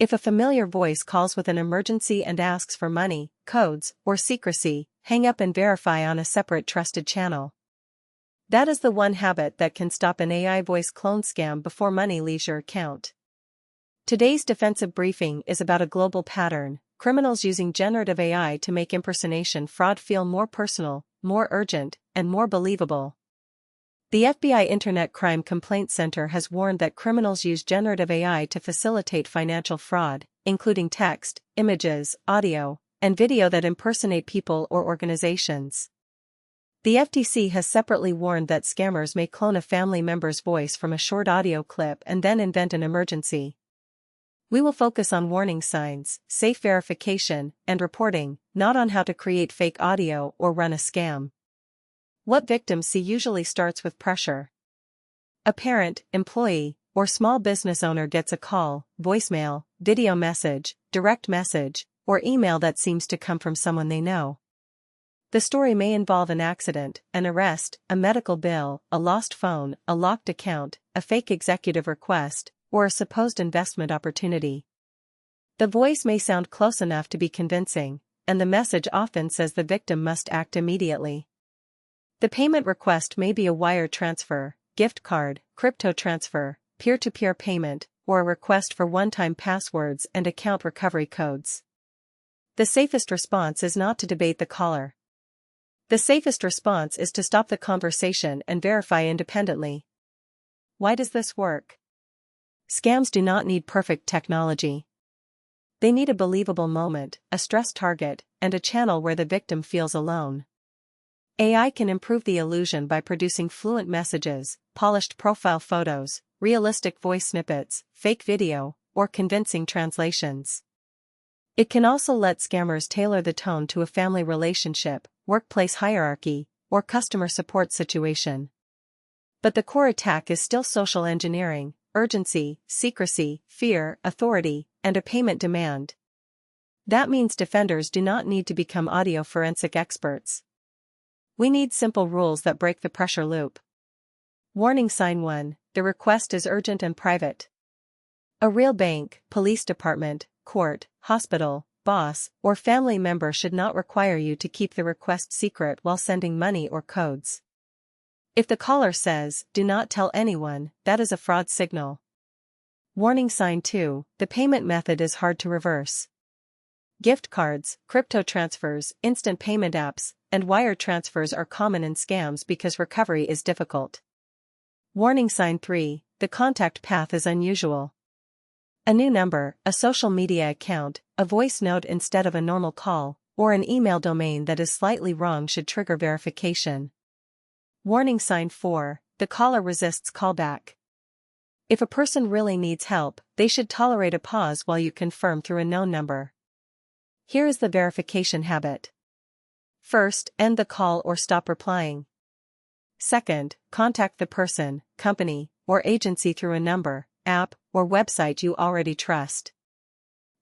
If a familiar voice calls with an emergency and asks for money, codes, or secrecy, hang up and verify on a separate trusted channel. That is the one habit that can stop an AI voice clone scam before money leaves your account. Today's defensive briefing is about a global pattern: criminals using generative AI to make impersonation fraud feel more personal, more urgent, and more believable. The FBI Internet Crime Complaint Center has warned that criminals use generative AI to facilitate financial fraud, including text, images, audio, and video that impersonate people or organizations. The FTC has separately warned that scammers may clone a family member's voice from a short audio clip and then invent an emergency. We will focus on warning signs, safe verification, and reporting, not on how to create fake audio or run a scam. What victims see usually starts with pressure. A parent, employee, or small business owner gets a call, voicemail, video message, direct message, or email that seems to come from someone they know. The story may involve an accident, an arrest, a medical bill, a lost phone, a locked account, a fake executive request, or a supposed investment opportunity. The voice may sound close enough to be convincing, and the message often says the victim must act immediately. The payment request may be a wire transfer, gift card, crypto transfer, peer-to-peer payment, or a request for one-time passwords and account recovery codes. The safest response is not to debate the caller. The safest response is to stop the conversation and verify independently. Why does this work? Scams do not need perfect technology. They need a believable moment, a stress target, and a channel where the victim feels alone. AI can improve the illusion by producing fluent messages, polished profile photos, realistic voice snippets, fake video, or convincing translations. It can also let scammers tailor the tone to a family relationship, workplace hierarchy, or customer support situation. But the core attack is still social engineering: urgency, secrecy, fear, authority, and a payment demand. That means defenders do not need to become audio forensic experts. We need simple rules that break the pressure loop. Warning sign 1: the request is urgent and private. A real bank, police department, court, hospital, boss, or family member should not require you to keep the request secret while sending money or codes. If the caller says, "Do not tell anyone," that is a fraud signal. Warning sign 2: the payment method is hard to reverse. Gift cards, crypto transfers, instant payment apps, and wire transfers are common in scams because recovery is difficult. Warning sign 3: the contact path is unusual. A new number, a social media account, a voice note instead of a normal call, or an email domain that is slightly wrong should trigger verification. Warning sign 4: the caller resists callback. If a person really needs help, they should tolerate a pause while you confirm through a known number. Here is the verification habit. First, end the call or stop replying. Second, contact the person, company, or agency through a number, app, or website you already trust.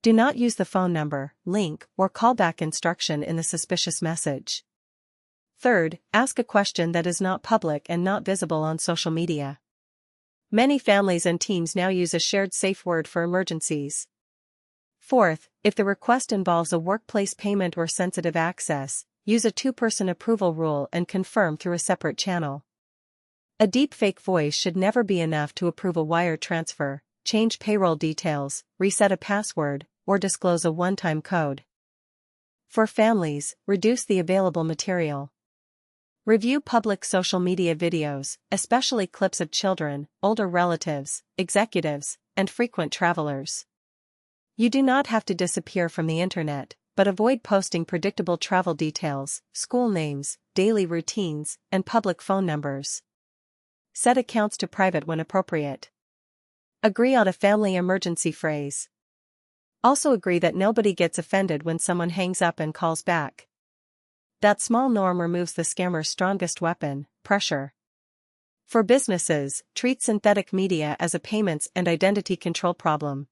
Do not use the phone number, link, or callback instruction in the suspicious message. Third, ask a question that is not public and not visible on social media. Many families and teams now use a shared safe word for emergencies. Fourth, if the request involves a workplace payment or sensitive access, use a two-person approval rule and confirm through a separate channel. A deepfake voice should never be enough to approve a wire transfer, change payroll details, reset a password, or disclose a one-time code. For families, reduce the available material. Review public social media videos, especially clips of children, older relatives, executives, and frequent travelers. You do not have to disappear from the internet, but avoid posting predictable travel details, school names, daily routines, and public phone numbers. Set accounts to private when appropriate. Agree on a family emergency phrase. Also agree that nobody gets offended when someone hangs up and calls back. That small norm removes the scammer's strongest weapon, pressure. For businesses, treat synthetic media as a payments and identity control problem.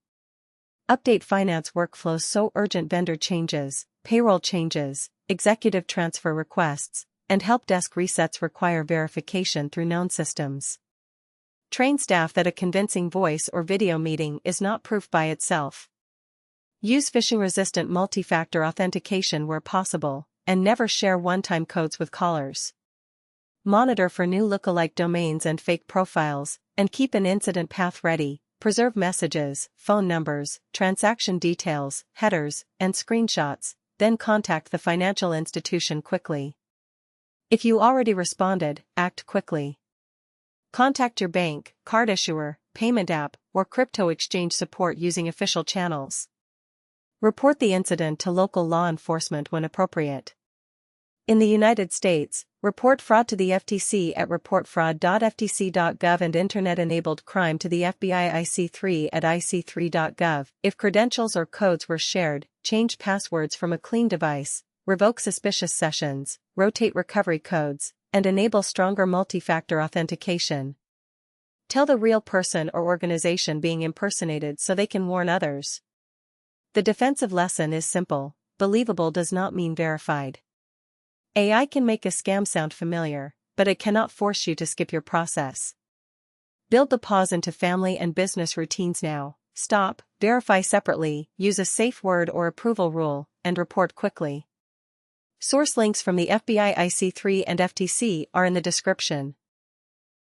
Update finance workflows so urgent vendor changes, payroll changes, executive transfer requests, and help desk resets require verification through known systems. Train staff that a convincing voice or video meeting is not proof by itself. Use phishing-resistant multi-factor authentication where possible, and never share one-time codes with callers. Monitor for new lookalike domains and fake profiles, and keep an incident path ready. Preserve messages, phone numbers, transaction details, headers, and screenshots, then contact the financial institution quickly. If you already responded, act quickly. Contact your bank, card issuer, payment app, or crypto exchange support using official channels. Report the incident to local law enforcement when appropriate. In the United States, report fraud to the FTC at reportfraud.ftc.gov and Internet-enabled crime to the FBI IC3 at ic3.gov. If credentials or codes were shared, change passwords from a clean device, revoke suspicious sessions, rotate recovery codes, and enable stronger multi-factor authentication. Tell the real person or organization being impersonated so they can warn others. The defensive lesson is simple: believable does not mean verified. AI can make a scam sound familiar, but it cannot force you to skip your process. Build the pause into family and business routines now. Stop, verify separately, use a safe word or approval rule, and report quickly. Source links from the FBI IC3 and FTC are in the description.